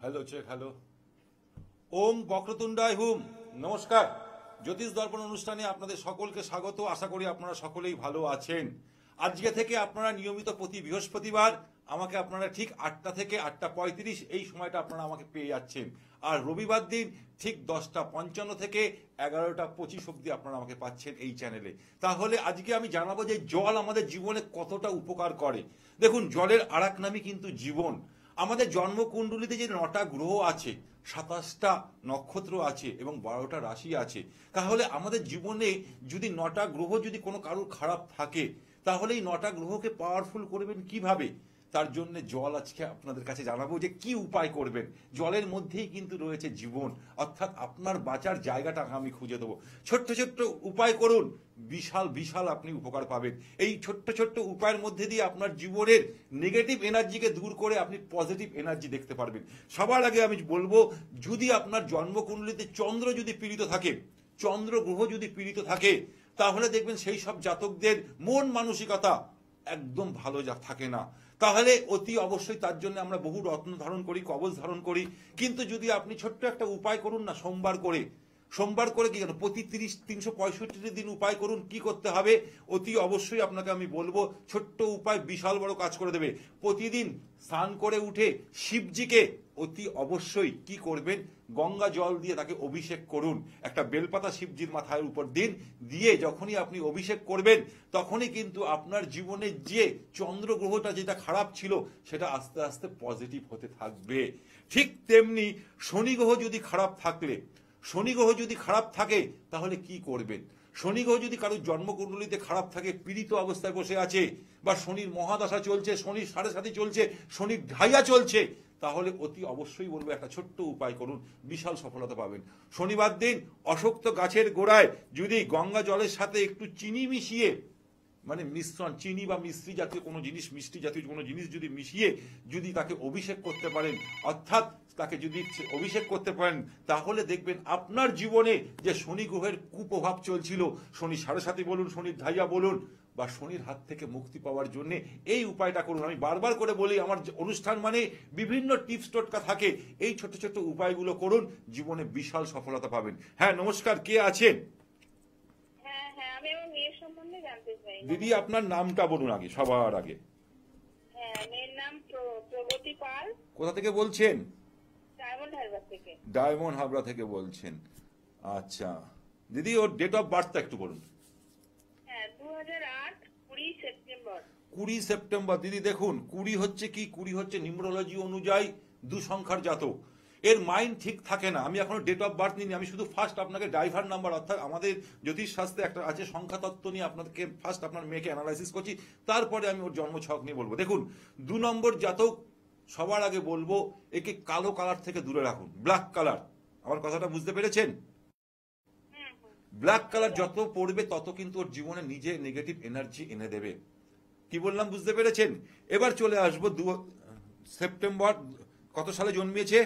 Hello check hello. ওম বক্রতুণ্ডায় হুম। নমস্কার। জ্যোতিষ দর্পণ অনুষ্ঠানে আপনাদের সকলকে স্বাগত। আশা করি আপনারা সকলেই ভালো আছেন। আজকে থেকে আপনারা নিয়মিত প্রতি বৃহস্পতিবার আমাকে আপনারা ঠিক 8টা থেকে 8টা 35 এই সময়টা আপনারা আমাকে পেয়ে যাচ্ছেন। আর রবিবার দিন ঠিক 10টা 55 থেকে 11টা 25 অব্দি আপনারা আমাকে পাচ্ছেন এই চ্যানেলে। তাহলে আজকে আমি জানাবো যে জল আমাদের জীবনে কতটা উপকার করে। দেখুন, জলের আরেক নামই কিন্তু জীবন। আমাদের জন্মকুণ্ডলিতে যে 9টা গ্রহ আছে, 27টা নক্ষত্র আছে এবং 12টা রাশি আছে, তাহলে আমাদের জীবনে যদি 9টা গ্রহ যদি কোনো কারোর খারাপ থাকে, তাহলে এই 9টা গ্রহকে পাওয়ারফুল করবেন কিভাবে? তার জন্য জল আজকে আপনাদের কাছে জানাবো যে কি উপায় করবেন। জলের মধ্যেই কিন্তু রয়েছে জীবন, অর্থাৎ আপনার বাঁচার জায়গাটা আমি খুঁজে দেবো। ছোট্ট ছোট্ট উপায় করুন, বিশাল বিশাল আপনি উপকার পাবেন। এই ছোট্ট ছোট্ট উপায়ের মধ্যে দিয়ে আপনার জীবনের নেগেটিভ এনার্জিকে দূর করে আপনি পজিটিভ এনার্জি দেখতে পারবেন। সবার আগে আমি বলবো, যদি আপনার জন্মকুণ্ডলিতে চন্দ্র যদি পীড়িত থাকে, চন্দ্র গ্রহ যদি পীড়িত থাকে, তাহলে দেখবেন সেই সব জাতকদের মন মানসিকতা একদম ভালো থাকে না। তাহলে অতি অবশ্যই তার জন্য আমরা বহু রত্ন ধারণ করি, কবচ ধারণ করি। কিন্তু যদি আপনি ছোট্ট একটা উপায় করুন না, সোমবার করে কি জানো, প্রতি 365 দিন উপায় করুন। কি করতে হবে অতি অবশ্যই আপনাকে আমি বলবো, ছোট্ট উপায় বিশাল বড় কাজ করে দেবে। প্রতিদিন স্নান করে উঠে শিবজিকে অতি অবশ্যই কি করবেন, গঙ্গা জল দিয়ে তাকে অভিষেক করুন। একটা বেলপাতা শিবজির মাথার উপর দিন, দিয়ে যখনই আপনি অভিষেক করবেন, তখনই কিন্তু আপনার জীবনে যে চন্দ্র গ্রহটা যেটা খারাপ ছিল সেটা আস্তে আস্তে পজিটিভ হতে থাকবে। ঠিক তেমনি শনি গ্রহ যদি খারাপ থাকে তাহলে কি করবেন? শনি গ্রহ যদি কারোর জন্মকুণ্ডলিতে খারাপ থাকে, পীড়িত অবস্থায় বসে আছে, বা শনির মহাদশা চলছে, শনির 7.5 চলছে, শনির ঢাইয়া চলছে, তাহলে অতি অবশ্যই বলবো একটা ছোট্ট উপায় করুন, বিশাল সফলতা পাবেন। শনিবার দিন অশক্ত গাছের গোড়ায় যদি গঙ্গা জলের সাথে একটু চিনি মিশিয়ে, মানে মিশ্রণ, চিনি বা মিষ্টি জাতীয় কোনো জিনিস, মিষ্টি জাতীয় কোনো জিনিস যদি মিশিয়ে যদি তাকে অভিষেক করতে পারেন, অর্থাৎ তাকে যদি অভিষেক করতে পারেন, তাহলে দেখবেন আপনার জীবনে যে শনি গ্রহের কুপ্রভাব চলছিল, শনি 7.5 বলুন, শনির ঢাইয়া বলুন, বা শনির হাত থেকে মুক্তি পাওয়ার জন্য এই উপায়টা করুন। আমি বারবার করে বলি, আমার অনুষ্ঠান মানে বিভিন্ন টিপস টোটকা থাকে, এই ছোট ছোট উপায়গুলো করুন, জীবনে বিশাল সফলতা পাবেন। হ্যাঁ, নমস্কার, কে আছেন? দিদি, আপনার নামটা বলুন আগে, সবার আগে। মেয়ের নাম প্রগতি পাল। কোথা থেকে বলছেন? ডায়মন্ড হাবড়া থেকে বলছেন। আচ্ছা দিদি, ওর ডেট অফ বার্থটা একটু বলুন। 2008 20 সেপ্টেম্বর। 20 সেপ্টেম্বর। দিদি দেখুন, 20 হচ্ছে কি, 20 হচ্ছে নিউমারোলজি অনুযায়ী 2 সংখ্যার জাতক। এর মাইন্ড ঠিক থাকে না। আমি এখনো ডেট অফ বার্থ নিইনি, আমি শুধু ফার্স্ট আপনাকে ড্রাইভার নাম্বার, অর্থাৎ আমাদের জ্যোতিষ শাস্ত্রে একটা আছে সংখ্যা তত্ত্ব নিয়ে আপনাকে ফার্স্ট আপনার মেয়েকে অ্যানালাইসিস করছি, তারপরে আমি ওর জন্ম ছক নিয়ে বলবো। দেখুন, 2 নম্বর জাতক, সবার আগে বলবো একে কালো কালার থেকে দূরে রাখুন, ব্ল্যাক কালার। আমার কথাটা বুঝতে পেরেছেন? ব্ল্যাক কালার যত পড়বে তত কিন্তু ওর জীবনে নিজে নেগেটিভ এনার্জি এনে দেবে। কি বললাম, বুঝতে পেরেছেন? এবার চলে আসবো সেপ্টেম্বর। কত সালে জন্মিয়েছে?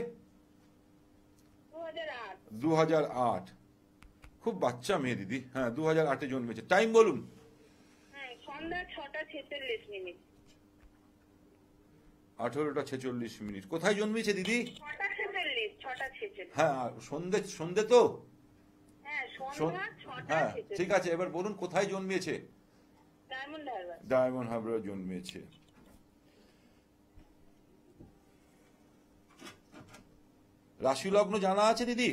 2008। খুব বাচ্চা মেয়ে দিদি। হ্যাঁ, 2008-এ জন্মেছে। টাইম বলুন। সন্ধ্যা 6:46। 18:46। কোথায় জন্মেছে দিদি? 6:46। হ্যাঁ, সন্ধে তো। হ্যাঁ, ঠিক আছে, এবার বলুন কোথায় জন্মেছে? ডায়মন্ড হারবার জন্মেছে। রাশি লগ্ন জানা আছে দিদি?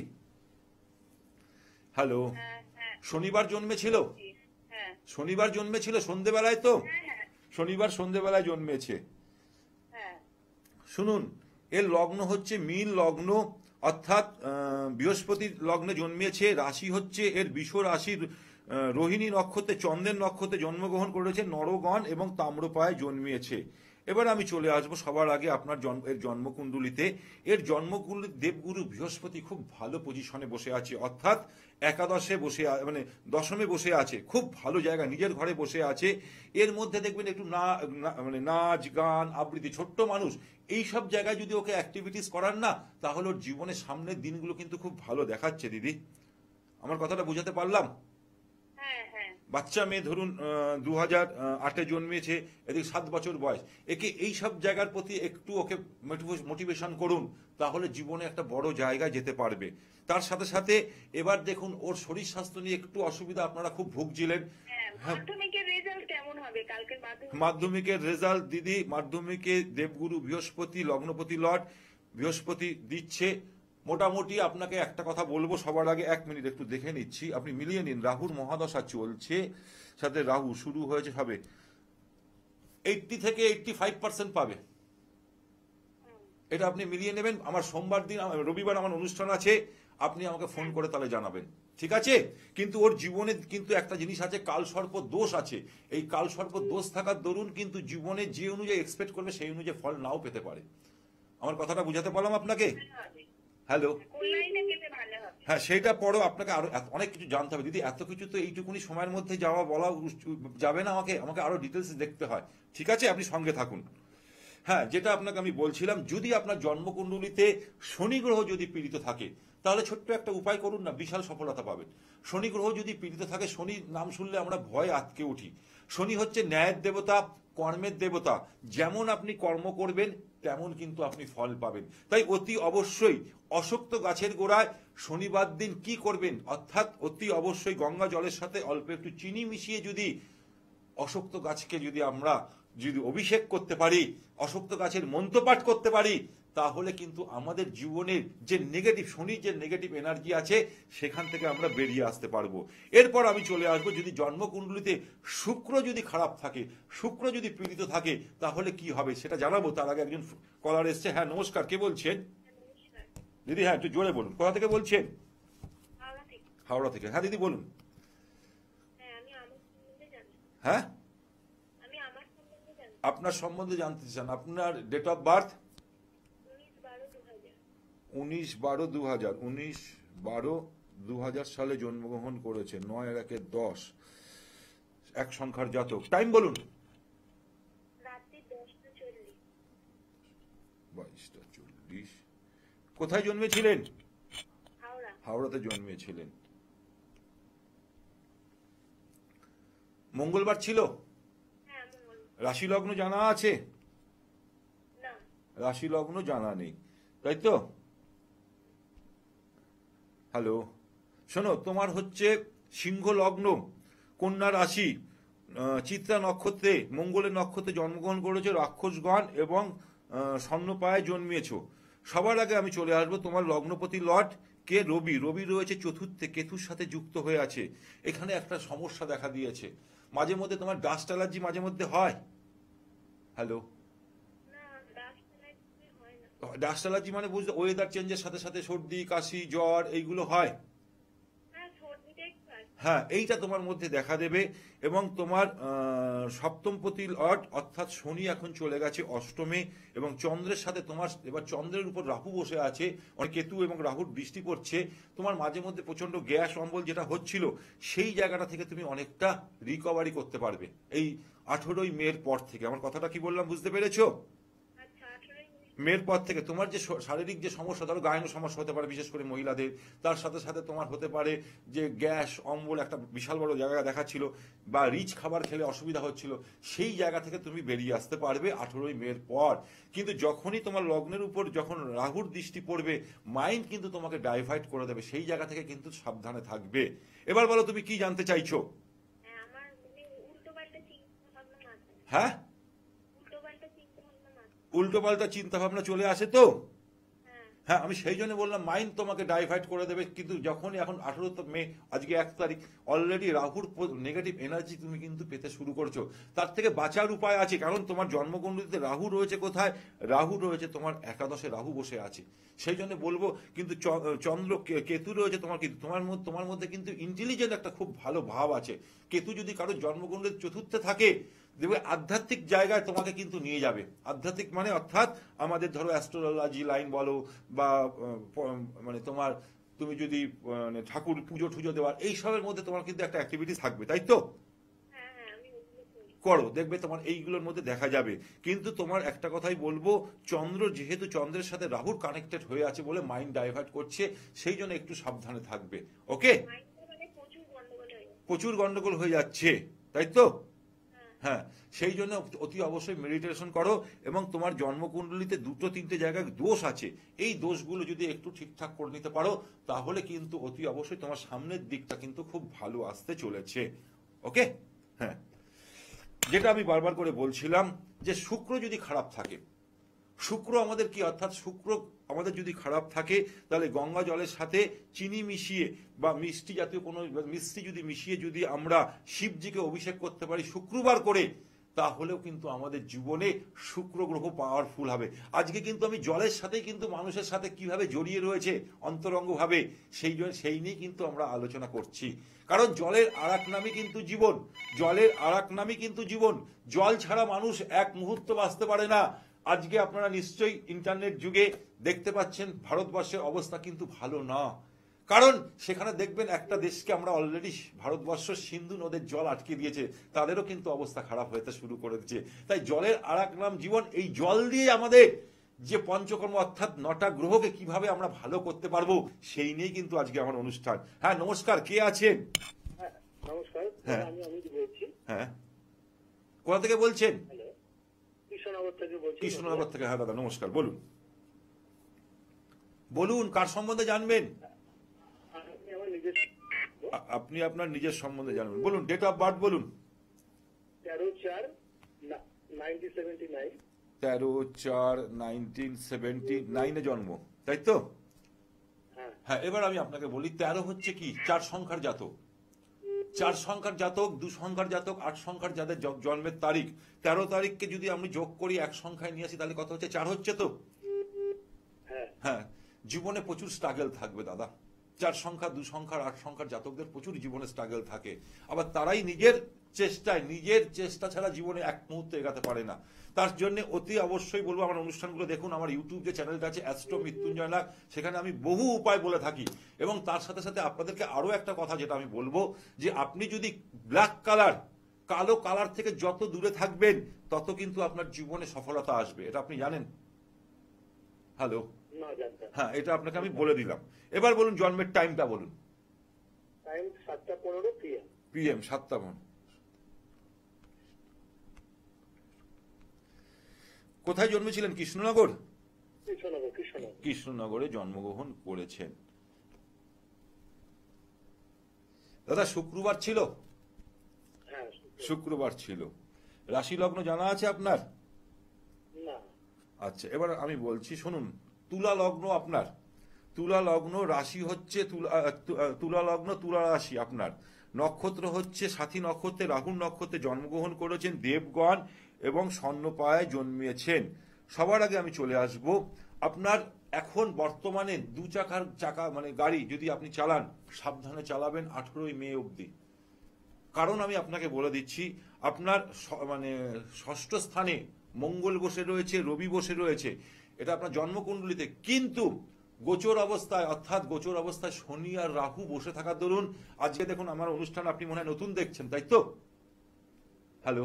হ্যালো, শনিবার জন্মেছিল? শনিবার জন্মেছিল সন্ধেবেলায় তো? শনিবার সন্ধেবেলায় জন্মেছে। শুনুন, এর লগ্ন হচ্ছে মীন লগ্ন, অর্থাৎ বৃহস্পতির লগ্নে জন্মেছে। রাশি হচ্ছে এর বৃষ রাশির রোহিণী নক্ষত্রে, চন্দ্রের নক্ষত্রে জন্মগ্রহণ করেছে, নরগণ এবং তাম্রপায়ে জন্মিয়েছে। এবার আমি চলে আসবো সবার আগে আপনার এর জন্মকুণ্ডলিতে। এর জন্মকুণ্ডলী দেবগুরু বৃহস্পতি খুব ভালো পজিশনে বসে আছে, অর্থাৎ একাদশে বসে, মানে দশমে বসে আছে, খুব ভালো জায়গা, নিজের ঘরে বসে আছে। এর মধ্যে দেখবেন একটু মানে নাচ গান আবৃত্তি, ছোট্ট মানুষ, এই সব জায়গায় যদি ওকে অ্যাক্টিভিটিস করান না, তাহলে ওর জীবনের সামনের দিনগুলো কিন্তু খুব ভালো দেখাচ্ছে। দিদি, আমার কথাটা বুঝাতে পারলাম? বাচ্চা মেয়ে ধরুন 2008-এ জন্মেছে, এদিকে 7 বছর বয়স, একে এই সব জায়গার প্রতি একটু ওকে মোটিভেশন করুন, তাহলে জীবনে একটা বড় জায়গায় যেতে পারবে। তার সাথে সাথে এবার দেখুন ওর শরীর স্বাস্থ্য নিয়ে একটু অসুবিধা, আপনারা খুব ভুগছিলেন। হ্যাঁ, মাধ্যমিকের রেজাল্ট কেমন হবে কালকের মাধ্যমিকের রেজাল্ট দিদি, মাধ্যমিকে দেবগুরু বৃহস্পতি লগ্নপতি লর্ড বৃহস্পতি দিচ্ছে। মোটামুটি আপনাকে একটা কথা বলবো সবার আগে, 1 মিনিট একটু দেখে নিচ্ছি, আপনি মিলিয়ে নিন। রাহুর মহাদশা চলছে, সাথে রাহু শুরু হয়েছে সবে, 80 থেকে 85% পাবে, এটা আপনি মিলিয়ে নেবেন। আমার সোমবার দিন রবিবার আমার অনুষ্ঠান আছে, আপনি আমাকে ফোন করে তাহলে জানাবেন, ঠিক আছে? কিন্তু ওর জীবনে কিন্তু একটা জিনিস আছে, কাল সর্প দোষ আছে। এই কাল সর্প দোষ থাকার দরুন কিন্তু জীবনে যে অনুযায়ী এক্সপেক্ট করবে সেই অনুযায়ী ফল নাও পেতে পারে। আমার কথাটা বুঝাতে পারলাম আপনাকে? হ্যালো, হ্যাঁ সেইটা পরও আপনাকে আরো অনেক কিছু জানতে হবে দিদি, এত কিছু তো এইটুকুনি সময়ের মধ্যে যাওয়া বলা যাবে না, আমাকে আরো ডিটেলস দেখতে হয়, ঠিক আছে? আপনি সঙ্গে থাকুন। হ্যাঁ, যেটা আপনাকে আমি বলছিলাম, যদি আপনার জন্মকুণ্ডলিতে শনি গ্রহ যদি পীড়িত থাকে, তাহলে ছোট্ট একটা উপায় করুন না, বিশাল সফলতা পাবেন। শনি গ্রহ যদি পীড়িত থাকে, শনির নাম শুনলে আমরা ভয় আটকে উঠি। শনি হচ্ছে ন্যায়ের দেবতা, কর্মের দেবতা। যেমন আপনি কর্ম করবেন তেমন কিন্তু আপনি ফল পাবেন। তাই অতি অবশ্যই অশক্ত গাছের গোড়ায় শনিবার দিন কি করবেন, অর্থাৎ অতি অবশ্যই গঙ্গা জলের সাথে অল্প একটু চিনি মিশিয়ে যদি অশক্ত গাছকে আমরা যদি অভিষেক করতে পারি, অশক্ত গাছের মন্ত্রপাঠ করতে পারি, তাহলে কিন্তু আমাদের জীবনের যে নেগেটিভ, শনির যে নেগেটিভ এনার্জি আছে সেখান থেকে আমরা বেরিয়ে আসতে পারবো। এরপর আমি চলে আসবো, যদি জন্মকুণ্ডলিতে শুক্র যদি খারাপ থাকে, শুক্র যদি পীড়িত থাকে, তাহলে কি হবে সেটা জানাবো। তার আগে একজন কলার এসছে। হ্যাঁ নমস্কার, কে বলছেন দিদি? হ্যাঁ একটু জোরে বলুন, কোথা থেকে বলছেন? হাওড়া থেকে। হ্যাঁ দিদি বলুন। হ্যাঁ, আপনার সম্বন্ধে জানতে চান, আপনার ডেট অফ বার্থ? 19/12/2000, 19/12/2000 সালে জন্মগ্রহণ করেছে, 9/1/10, এক সংখ্যার জাতক। টাইম বলুন। 22:40। কোথায় জন্মেছিলেন? হাওড়াতে জন্মেছিলেন। মঙ্গলবার ছিল? রাশি লগ্ন জানা আছে? রাশি লগ্ন জানা নেই, তাই তো? হ্যালো, শোনো, তোমার হচ্ছে সিংহ লগ্ন, কন্যা রাশি, চিত্রা নক্ষত্রে, মঙ্গলের নক্ষত্রে জন্মগ্রহণ করেছো, রাক্ষসগণ এবং স্বর্ণপায়ে জন্মিয়েছো। সবার আগে আমি চলে আসবো তোমার লগ্নপতি লর্ড কে রবি। রবি রয়েছে চতুর্থে, কেতুর সাথে যুক্ত হয়ে আছে। এখানে একটা সমস্যা দেখা দিয়েছে, মাঝে মধ্যে তোমার ডাস্ট অ্যালার্জি মাঝে মধ্যে হয়। হ্যালো, ডাস্ট অ্যালার্জি মানে বুঝতে, ওয়েদার চেঞ্জের সাথে সাথে সর্দি কাশি জ্বর এইগুলো হয়? হ্যাঁ, এইটা তোমার মধ্যে দেখা দেবে। এবং তোমার সপ্তমপতি লর্ড অর্থাৎ শনি এখন চলে গেছে অষ্টমে, এবং চন্দ্রের সাথে তোমার এবার চন্দ্রের উপর রাহু বসে আছে, অনেক কেতু এবং রাহুর দৃষ্টি পড়ছে। তোমার মাঝে মধ্যে প্রচন্ড গ্যাস অম্বল যেটা হচ্ছিল, সেই জায়গাটা থেকে তুমি অনেকটা রিকভারি করতে পারবে এই 18ই মের পর থেকে। আমার কথাটা কি বললাম বুঝতে পেরেছো? মেয়ের পর থেকে তোমার যে শারীরিক যে সমস্যা, ধরো গায়ন সমস্যা হতে পারে বিশেষ করে মহিলাদের, তার সাথে সাথে তোমার হতে পারে যে গ্যাস অম্বল একটা বিশাল বড় জায়গা দেখাচ্ছিল, বা রিচ খাবার খেলে অসুবিধা হচ্ছিল, সেই জায়গা থেকে তুমি বেরিয়ে আসতে পারবে 18ই মের পর। কিন্তু যখনই তোমার লগ্নের উপর যখন রাহুর দৃষ্টি পড়বে, মাইন্ড কিন্তু তোমাকে ডাইভার্ট করে দেবে, সেই জায়গা থেকে কিন্তু সাবধানে থাকবে। এবার বলো তুমি কি জানতে চাইছো? হ্যাঁ, উল্টো পাল্টা চিন্তা ভাবনা চলে আসে তো। হ্যাঁ, আমি সেই জন্য বললাম মাইন্ড তোমাকে ডাইভার্ট করে দেবে। কিন্তু যখনই এখন 18 মে, আজকে 1 তারিখ, অলরেডি রাহুর নেগেটিভ এনার্জি তুমি কিন্তু পেতে শুরু করছো। তার থেকে বাঁচার উপায় আছে, কারণ তোমার জন্মকুণ্ডলিতে রাহু রয়েছে কোথায়? রাহু রয়েছে তোমার একাদশে, রাহু বসে আছে। সেই জন্য বলবো, কিন্তু চন্দ্র কেতু রয়েছে তোমার, কিন্তু তোমার মধ্যে কিন্তু ইন্টেলিজেন্ট একটা খুব ভালো ভাব আছে। কেতু যদি কারো জন্মকুণ্ডলীর চতুর্থে থাকে, দেখবে আধ্যাত্মিক জায়গায় তোমাকে কিন্তু নিয়ে যাবে। আধ্যাত্মিক মানে অর্থাৎ আমাদের ধরো অ্যাস্ট্রোলজি লাইন বলো, বা মানে তোমার তুমি যদি মানে ঠাকুর পুজো টুজো দেওয়ার এইসবের মধ্যে তোমার কিন্তু একটা অ্যাক্টিভিটিস থাকবে, তাই তো? করো, দেখবে তোমার এইগুলোর মধ্যে দেখা যাবে। কিন্তু তোমার একটা কথাই বলবো, চন্দ্র যেহেতু চন্দ্রের সাথে রাহুর কানেক্টেড হয়ে আছে বলে মাইন্ড ডাইভার্ট করছে, সেই জন্য একটু সাবধানে থাকবে। ওকে, প্রচুর গন্ডগোল হয়ে যাচ্ছে, তাই তো? হ্যাঁ, সেই জন্য অতি অবশ্যই মেডিটেশন করো, এবং তোমার জন্মকুণ্ডলিতে দুটো তিনটে জায়গায় দোষ আছে, এই দোষগুলো যদি একটু ঠিকঠাক করে নিতে পারো তাহলে কিন্তু অতি অবশ্যই তোমার সামনের দিকটা কিন্তু খুব ভালো আসতে চলেছে। ওকে? হ্যাঁ, যেটা আমি বারবার করে বলছিলাম যে শুক্র যদি খারাপ থাকে, শুক্র আমাদের কি, অর্থাৎ শুক্র আমাদের যদি খারাপ থাকে তাহলে গঙ্গা জলের সাথে চিনি মিশিয়ে বা মিষ্টি জাতীয় কোনো মিষ্টি যদি মিশিয়ে যদি আমরা শিবজিকে অভিষেক করতে পারি শুক্রবার করে, তাহলেও কিন্তু আমাদের জীবনে শুক্র গ্রহ পাওয়ারফুল হবে। আজকে কিন্তু আমি জলের সাথে কিন্তু মানুষের সাথে কিভাবে জড়িয়ে রয়েছে অন্তরঙ্গভাবে, সেই নিয়ে কিন্তু আমরা আলোচনা করছি। কারণ জলের আর এক নামই কিন্তু জীবন, জলের আর এক নামই কিন্তু জীবন। জল ছাড়া মানুষ এক মুহূর্ত বাঁচতে পারে না। আজকে আপনারা নিশ্চয়ই ইন্টারনেট যুগে দেখতে পাচ্ছেন ভারতবর্ষের অবস্থা কিন্তু ভালো না। কারণ সেখানে দেখবেন একটা দেশকে আমরা অলরেডি, ভারতবর্ষ সিন্ধু নদের জল আটকে দিয়েছে, তাদেরও কিন্তু অবস্থা খারাপ হতে শুরু করে দিচ্ছে। তাই জলের আর এক নাম জীবন। এই জল দিয়ে আমাদের যে পঞ্চকর্ম অর্থাৎ 9টা গ্রহকে কিভাবে আমরা ভালো করতে পারবো সেই নিয়ে কিন্তু আজকে আমার অনুষ্ঠান। হ্যাঁ, নমস্কার, কে আছেন? হ্যাঁ, নমস্কার। হ্যাঁ। আমি অমিত বলছি। হ্যাঁ, কোথা থেকে বলছেন? হ্যালো, কৃষ্ণনগর থেকে বলছি। কৃষ্ণনগর থেকে। হ্যাঁ দাদা, নমস্কার, বলুন বলুন, কার সম্বন্ধে জানবেন? আমি আমার নিজের আপনি আপনার নিজের সম্বন্ধে জানবেন, বলুন। ডেট অফ বার্থ বলুন। 13/4/1979। 13/4/1979 জন্ম, তাই তো? হ্যাঁ, হ্যাঁ, এবার আমি আপনাকে বলি 13 হচ্ছে কি 4 সংখ্যার জাতক। 4 সংখ্যার জাতক, 2 সংখ্যার জাতক, 8 সংখ্যার যাদের জন্মের তারিখ, 13 তারিখকে যদি আমি যোগ করি এক সংখ্যায় নিয়ে আসি তাহলে কত হচ্ছে? 4 হচ্ছে তো? হ্যাঁ, হ্যাঁ, জীবনে প্রচুর স্ট্রাগল থাকবে দাদা। 4 সংখ্যা, 2 সংখ্যার, 8 সংখ্যার জাতকদের প্রচুর জীবনে স্ট্রাগল থাকে। আবার তারাই নিজের চেষ্টা ছাড়া জীবনে এক মুহূর্তে এগাতে পারে না। তার জন্য অতি অবশ্যই বলবো আমার অনুষ্ঠানগুলো দেখুন। আমার ইউটিউব যে চ্যানেলটা আছে অ্যাস্ট্রো মৃত্যুঞ্জয় নাগ, সেখানে আমি বহু উপায় বলে থাকি। এবং তার সাথে সাথে আপনাদেরকে আরো একটা কথা যেটা আমি বলবো, যে আপনি যদি ব্ল্যাক কালার, কালো কালার থেকে যত দূরে থাকবেন তত কিন্তু আপনার জীবনে সফলতা আসবে। এটা আপনি জানেন? হ্যালো? না জানতাম। হ্যাঁ, এটা আপনাকে আমি বলে দিলাম। এবার বলুন জন্মের টাইমটা বলুন। Time 7:15 PM। PM 7টা। কোথায় জন্মেছিলেন? কৃষ্ণনগর? কৃষ্ণনগর। কৃষ্ণনগরে জন্মগ্রহণ করেছেন। দাদা শুক্রবার ছিল? হ্যাঁ, শুক্রবার ছিল। রাশি লগ্ন জানা আছে আপনার? না। আচ্ছা, এবার আমি বলছি শুনুন। তুলা লগ্ন আপনার, তুলা লগ্ন, রাশি হচ্ছে তুলা লগ্ন, তুলা রাশি আপনার। নক্ষত্র হচ্ছে সাথী নক্ষত্রে, রাহুর নক্ষত্রে জন্মগ্রহণ করেছেন দেবগণ এবং স্বর্ণপায়ায় জন্মিয়েছেন। সবার আগে আমি চলে আসব আপনার এখন বর্তমানে 2 চাকা মানে গাড়ি যদি আপনি চালান, সাবধানে চালাবেন 18ই মে অবধি। কারণ আমি আপনাকে বলে দিচ্ছি, আপনার মানে 6ষ্ঠ স্থানে মঙ্গল বসে রয়েছে, রবি বসে রয়েছে, এটা আপনার জন্মকুণ্ডলিতে। কিন্তু গোচর অবস্থায়, অর্থাৎ গোচর অবস্থায় শনি আর রাহু বসে থাকার দরুন আজকে দেখুন আমার অনুষ্ঠান আপনি মনে হয় নতুন দেখছেন, তাই তো? হ্যালো?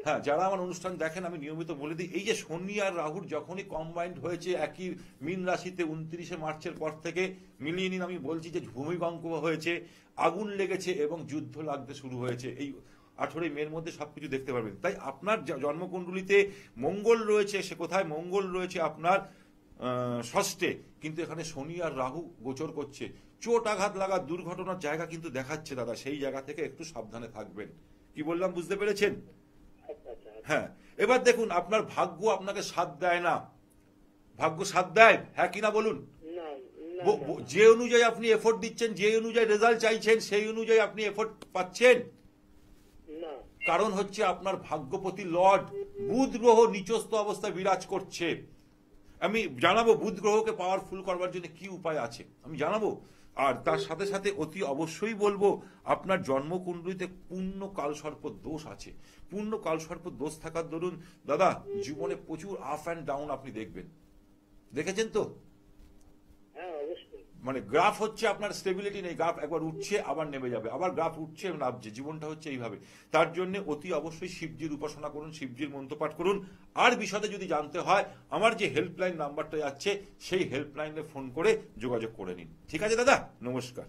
হ্যাঁ, যারা আমার অনুষ্ঠান দেখেন আমি নিয়মিত বলে দিই, এই যে শনি আর রাহুর যখনই কম্বাইন্ড হয়েছে একই মীন রাশিতে 29শে মার্চের পর থেকে, মিলিয়ে নিন, আমি বলছি যে ভূমিকম্প হয়েছে, আগুন লেগেছে এবং যুদ্ধ লাগতে শুরু হয়েছে। এই 18ই মের মধ্যে সবকিছু দেখতে পারবেন। তাই আপনার জন্মকুণ্ডলিতে মঙ্গল রয়েছে, সে কোথায়? মঙ্গল রয়েছে আপনার 6ষ্ঠে, কিন্তু এখানে শনি আর রাহু গোচর করছে। চোট আঘাত লাগা, দুর্ঘটনার জায়গা কিন্তু দেখাচ্ছে দাদা। সেই জায়গা থেকে একটু সাবধানে থাকবেন। কি বললাম বুঝতে পেরেছেন? হ্যাঁ, এবার দেখুন আপনার ভাগ্য আপনাকে সাথ দেয় না। ভাগ্য সাথ দেয়, হ্যাঁ কিনা বলুন? যে অনুযায়ী আপনি এফোর্ট দিচ্ছেন, যে অনুযায়ী রেজাল্ট চাইছেন, সেই অনুযায়ী আপনি এফোর্ট পাচ্ছেন? কারণ হচ্ছে আপনার ভাগ্যপতি লর্ড বুধ গ্রহ নিচস্থ অবস্থায় বিরাজ করছে। আমি জানাবো বুধ গ্রহকে পাওয়ারফুল করবার জন্য কি উপায় আছে, আমি জানাবো। আর তার সাথে সাথে অতি অবশ্যই বলবো আপনার জন্মকুণ্ডলিতে পূর্ণ কালসর্প দোষ আছে। পূর্ণ কালসর্প দোষ থাকার দরুন দাদা জীবনে প্রচুর আপ অ্যান্ড ডাউন আপনি দেখবেন। দেখেছেন তো? মানে গ্রাফ হচ্ছে আপনার স্টেবিলিটি নেই, গ্রাফ একবার উঠছে আবার নেমে যাবে, আবার গ্রাফ উঠছে নামছে, জীবনটা হচ্ছে এইভাবে। তার জন্য অতি অবশ্যই শিবজির উপাসনা করুন, শিবজির মন্ত্রপাঠ করুন। আর বিশদে যদি জানতে হয় আমার যে হেল্পলাইন নাম্বারটা যাচ্ছে সেই হেল্পলাইনে ফোন করে যোগাযোগ করে নিন। ঠিক আছে দাদা, নমস্কার।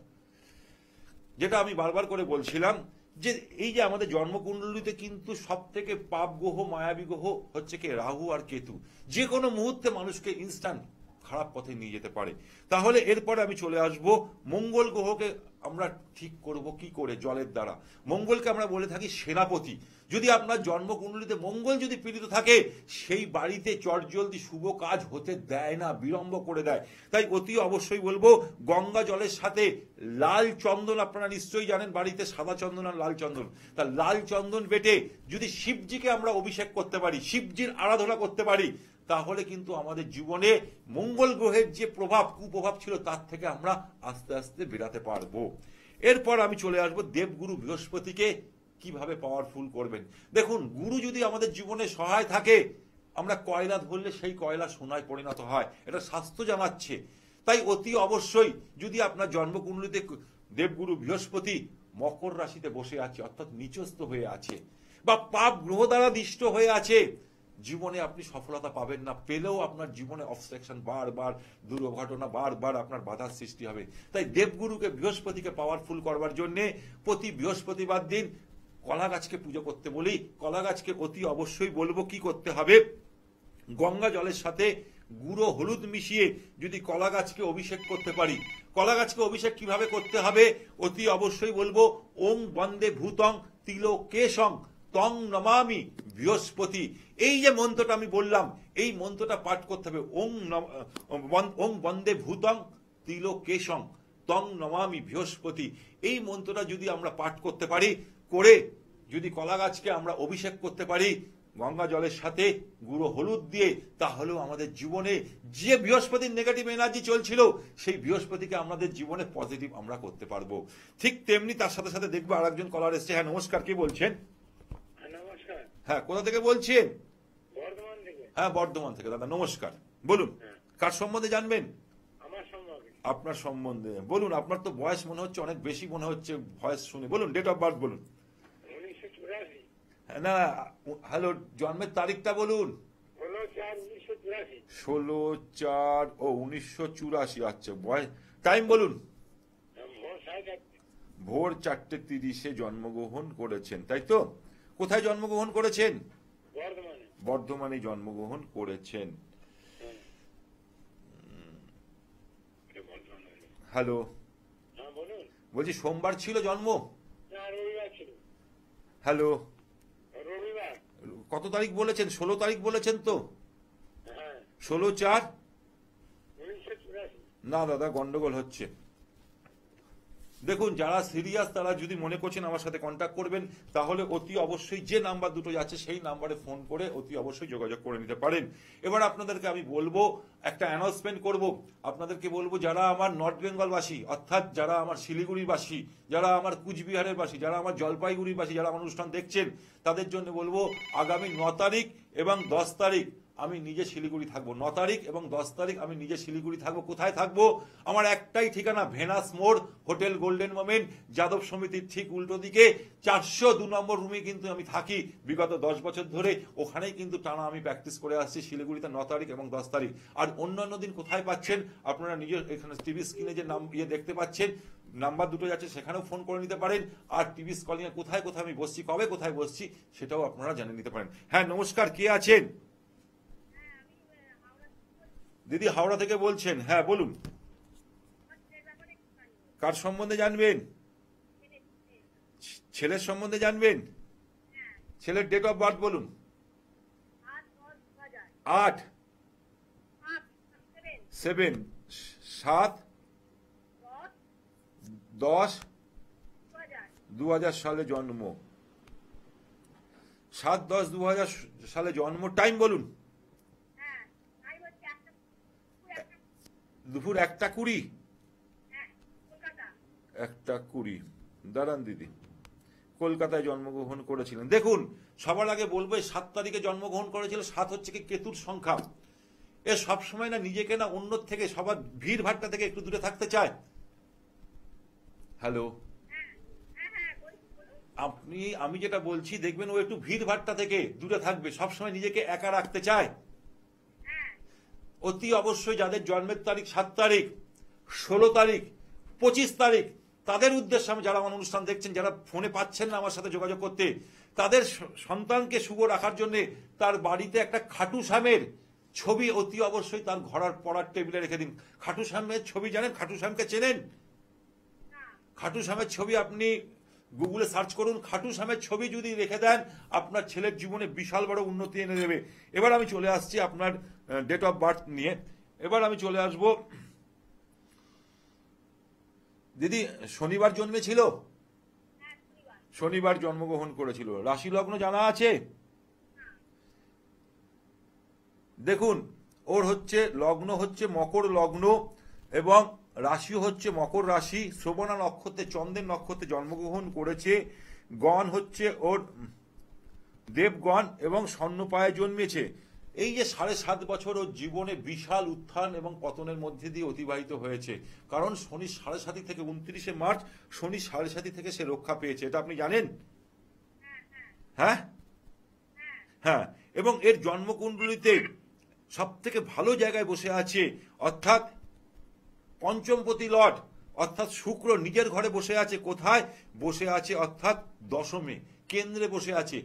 যেটা আমি বারবার করে বলছিলাম যে এই যে আমাদের জন্মকুণ্ডলিতে কিন্তু সব থেকে পাপ গ্রহ মায়াবী গ্রহ হচ্ছে কি রাহু আর কেতু, যে কোনো মুহূর্তে মানুষকে ইনস্ট্যান্ট খারাপ পথে নিয়ে যেতে পারে। তাহলে এরপরে আমি চলে আসব মঙ্গল গ্রহকে আমরা ঠিক করব কি করে, জলের দ্বারা। মঙ্গলকে আমরা বলে থাকি সেনাপতি। যদি আপনার জন্মকুণ্ডলিতে মঙ্গল যদি পীড়িত থাকে, সেই বাড়িতে চটজলদি শুভ কাজ হতে দেয় না, বিলম্ব করে দেয়। তাই অতি অবশ্যই বলবো গঙ্গা জলের সাথে লাল চন্দন, আপনারা নিশ্চয়ই জানেন বাড়িতে সাদা চন্দন আর লাল চন্দন, তা লাল চন্দন বেটে যদি শিবজিকে আমরা অভিষেক করতে পারি, শিবজির আরাধনা করতে পারি, তাহলে কিন্তু আমাদের জীবনে মঙ্গল গ্রহের যে প্রভাব, কুপ্রভাব ছিল, তার থেকে আমরা আস্তে আস্তে বেরাতে পারবো। এরপর আমি চলে আসবো দেবগুরু বৃহস্পতিকে কিভাবে পাওয়ারফুল করবেন। দেখুন, গুরু যদি আমাদের জীবনে সহায় থাকে, আমরা কয়লা ধরলে সেই কয়লা সোনায় পরিণত হয়, এটা শাস্ত্র জানাচ্ছে। তাই অতি অবশ্যই যদি আপনার জন্মকুণ্ডলিতে দেবগুরু বৃহস্পতি মকর রাশিতে বসে আছে, অর্থাৎ নিচস্থ হয়ে আছে, বা পাপ গ্রহ দ্বারা দিষ্ট হয়ে আছে, জীবনে আপনি সফলতা পাবেন না, পেলেও আপনার জীবনে অবস্ট্রাকশন বারবার, দুর্ঘটনা বারবার, আপনার বাধার সৃষ্টি হবে। তাই দেবগুরুকে বৃহস্পতিকে পাওয়ারফুল করবার জন্য প্রতি বৃহস্পতিবার দিন কলা গাছকে পুজো করতে বলি। কলা গাছকে অতি অবশ্যই বলবো কি করতে হবে, গঙ্গা জলের সাথে গুঁড়ো হলুদ মিশিয়ে যদি কলা গাছকে অভিষেক করতে পারি। কলা গাছকে অভিষেক কিভাবে করতে হবে, অতি অবশ্যই বলবো ওং বন্দে ভূতং তিলোকেশং তং নমামি বৃহস্পতি। এই যে মন্ত্রটা আমি বললাম, এই মন্ত্রটা পাঠ করতে হবে, ওং বন্দে ভূতং তিলোকেশং তং নমামি বৃহস্পতি। এই মন্ত্রটা যদি আমরা পাঠ করতে পারি, করে যদি কলা গাছকে আমরা অভিষেক করতে পারি গঙ্গা জলের সাথে গুঁড়ো হলুদ দিয়ে, তাহলেও আমাদের জীবনে যে বৃহস্পতির নেগেটিভ এনার্জি চলছিল, সেই বৃহস্পতিকে আমাদের জীবনে পজিটিভ আমরা করতে পারবো। ঠিক তেমনি তার সাথে সাথে দেখবো আরেকজন কলার এসছে। হ্যাঁ নমস্কার, কি বলছেন? নমস্কার। হ্যাঁ, কোথা থেকে বলছেন? বর্ধমান থেকে। হ্যাঁ, বর্ধমান থেকে। দাদা নমস্কার, বলুন কার সম্বন্ধে জানবেন? আমার সম্পর্কে। আপনার সম্বন্ধে বলুন। আপনার তো বয়স মনে হচ্ছে অনেক বেশি মনে হচ্ছে ভয়েস শুনে। বলুন, ডেট অফ বার্থ বলুন। 1984। না, হ্যালো, জন্মের তারিখটা বলুন। 16/4/1984। 16/4/1984। আচ্ছা, বয়স, টাইম বলুন। ভোর 4:30। ভোর 4:30 জন্মগ্রহণ করেছেন, তাই তো? কোথায় জন্মগ্রহণ করেছেন? বর্ধমানে। বর্ধমানে জন্মগ্রহণ করেছেন। হ্যালো, হ্যাঁ বলুন। বলছি সোমবার ছিল জন্ম? না, রবিবার ছিল। হ্যালো, রবিবার। কত তারিখ বলেছেন? 16 তারিখ বলেছেন তো? হ্যাঁ। 16/4। 1984। না দাদা, গন্ডগোল হচ্ছে। দেখুন, যারা সিরিয়াস তারা যদি মনে করছেন আমার সাথে কন্ট্যাক্ট করবেন, তাহলে অতি অবশ্যই যে নাম্বার দুটো যাচ্ছে সেই নাম্বারে ফোন করে অতি অবশ্যই যোগাযোগ করে নিতে পারেন। এবার আপনাদেরকে আমি বলবো, একটা অ্যানাউন্সমেন্ট করব। আপনাদেরকে বলবো, যারা আমার নর্থ বেঙ্গলবাসী, অর্থাৎ যারা আমার শিলিগুড়ির বাসী, যারা আমার কুচবিহারের বাসী, যারা আমার জলপাইগুড়ির বাসী, যারা আমার অনুষ্ঠান দেখছেন, তাদের জন্য বলবো আগামী 9 তারিখ এবং 10 তারিখ আমি নিজে শিলিগুড়ি থাকবো। 9 তারিখ এবং 10 তারিখ আমি নিজে শিলিগুড়ি থাকবো। কোথায় থাকবো? আমার একটাই ঠিকানা, ভেনাস মোড়, হোটেল গোল্ডেন মোমেন্ট, যাদব সমিতির ঠিক উল্টো দিকে 402 নম্বর রুমে কিন্তু আমি থাকি বিগত 10 বছর ধরে। ওখানেই কিন্তু টানা আমি প্র্যাকটিস করে আসছি শিলিগুড়িতে 9 তারিখ এবং 10 তারিখ। আর অন্যান্য দিন কোথায় পাচ্ছেন আপনারা নিজের এখানে টিভি স্ক্রিনে যে নাম দেখতে পাচ্ছেন, নাম্বার দুটো যাচ্ছে, সেখানেও ফোন করে নিতে পারেন। আর টিভি স্ক্রিনে কোথায় কোথায় আমি বসছি, কবে কোথায় বসছি, সেটাও আপনারা জেনে নিতে পারেন। হ্যাঁ নমস্কার, কে আছেন? দিদি হাওড়া থেকে বলছেন। হ্যাঁ বলুন, কার সম্বন্ধে জানবেন? ছেলের সম্বন্ধে জানবেন? ছেলের ডেট অফ বার্থ বলুন। 7/10/2000 সালে জন্ম। 7/10/2000 সালে জন্ম। টাইম বলুন। দুপুর 1:20। 1:20। দাঁড়ান দিদি, কলকাতায় জন্মগ্রহণ করেছিলেন। দেখুন, সবার আগে বলবো 7 তারিখে জন্মগ্রহণ করেছিল। 7 হচ্ছে কি কেতুর সংখ্যা। এ সবসময় না নিজেকে না অন্য থেকে, সবার ভিড় ভাট্টা থেকে একটু দূরে থাকতে চায়। হ্যালো, আমি যেটা বলছি, দেখবেন ও একটু ভিড় ভাট্টা থেকে দূরে থাকবে, সবসময় নিজেকে একা রাখতে চায়। অতি অবশ্যই যাদের জন্মের তারিখ 7 তারিখ, 16 তারিখ, 25 তারিখ, তাদের উদ্দেশ্যে আমি, যারা আমার অনুষ্ঠান দেখছেন, যারা ফোনে পাচ্ছেন না আমার সাথে যোগাযোগ করতে, তাদের সন্তানকে শুভ রাখার জন্য তার বাড়িতে একটা খাটু শ্যামের ছবি অতি অবশ্যই তার ঘরের পড়ার টেবিলে রেখে দিন। খাটু শ্যামের ছবি জানেন? খাটু শ্যামকে চেনেন? খাটু শ্যামের ছবি আপনি গুগলে সার্চ করুন, খাটু শ্যামের ছবি যদি রেখে দেন, আপনার ছেলের জীবনে বিশাল বড় উন্নতি এনে দেবে। এবার আমি চলে আসছি আপনার ডেট অফ বার্থ নিয়ে। এবার আমি চলে আসব, দিদি শনিবার জন্মেছিল, শনিবার জন্মগ্রহণ করেছিল, রাশি লগ্ন জানা আছে? দেখুন, ওর হচ্ছে লগ্ন হচ্ছে মকর লগ্ন এবং রাশি হচ্ছে মকর রাশি, শ্রবণা নক্ষত্রে চন্দ্রের নক্ষত্রে জন্মগ্রহণ করেছে। গণ হচ্ছে ওর দেবগণ এবং স্বর্ণপায়ে জন্মেছে। এই যে 7.5 বছর ওর জীবনে বিশাল উত্থান এবং পতনের মধ্যে দিয়ে অতিবাহিত হয়েছে, কারণ শনি 7.5 থেকে 29শে মার্চ শনি 7.5 থেকে সে রক্ষা পেয়েছে, এটা আপনি জানেন? হ্যাঁ হ্যাঁ, এবং এর জন্মকুণ্ডলিতে সব থেকে ভালো জায়গায় বসে আছে, অর্থাৎ পঞ্চমপতি লর্ড অর্থাৎ শুক্র নিজের ঘরে বসে আছে। কোথায় বসে আছে? অর্থাৎ দশমে, কেন্দ্রে বসে আছে।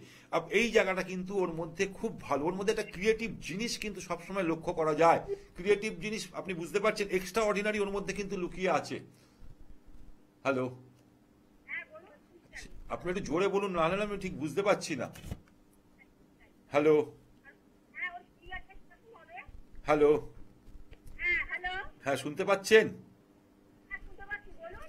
এই জায়গাটা কিন্তু ওর মধ্যে খুব ভালো, ওর মধ্যে একটা ক্রিয়েটিভ জিনিস কিন্তু সবসময় লক্ষ্য করা যায়। ক্রিয়েটিভ জিনিস আপনি বুঝতে পারছেন, এক্সট্রা অর্ডিনারি ওর মধ্যে কিন্তু লুকিয়ে আছে। হ্যালো, আপনি একটু জোরে বলুন, নাহলে আমি ঠিক বুঝতে পারছি না। হ্যালো হ্যালো, হ্যাঁ শুনতে পাচ্ছেন?